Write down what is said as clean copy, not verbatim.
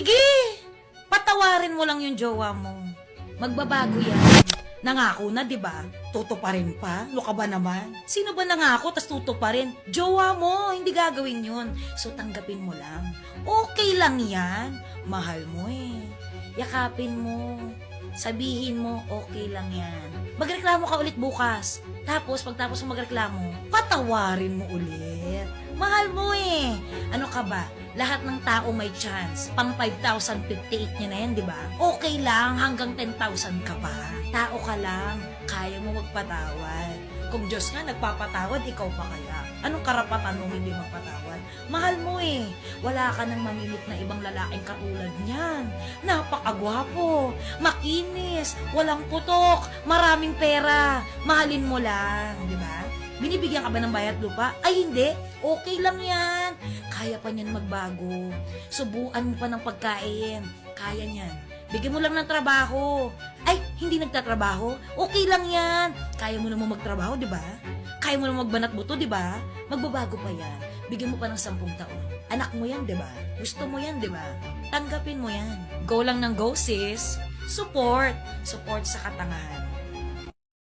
Sige, patawarin mo lang yung jowa mo. Magbabago yan. Nangako na, di ba? Tutuparin pa? Luka ba naman? Sino ba nangako tas tutuparin? Jowa mo, hindi gagawin yun. So, tanggapin mo lang. Okay lang yan. Mahal mo eh. Yakapin mo. Sabihin mo, okay lang yan. Magreklamo ka ulit bukas. Tapos, pagtapos mo magreklamo, patawarin mo ulit. Mahal mo eh. Ano ka ba? Lahat ng tao may chance. Pang 5,058 niya na yan, di ba? Okay lang, hanggang 10,000 ka pa. Tao ka lang, kaya mo magpatawad. Kung Diyos nga nagpapatawad, ikaw pa kaya? Anong karapatan mo hindi magpatawad? Mahal mo eh. Wala ka nang mamimit na ibang lalaking katulad niyan. Napakagwapo, makinis, walang putok, maraming pera. Mahalin mo lang, di ba? Binibigyan ka ba ng bayad lupa? Ay, hindi. Okay lang yan. Kaya pa niyan magbago. Subukan mo pa ng pagkain. Kaya niyan. Bigyan mo lang ng trabaho. Ay, hindi nagtatrabaho? Okay lang yan. Kaya mo naman magtrabaho, di ba? Kaya mo naman magbanat buto, di ba? Magbabago pa yan. Bigyan mo pa ng 10 taon. Anak mo yan, di ba? Gusto mo yan, di ba? Tanggapin mo yan. Go lang ng go, sis. Support. Support sa katangahan.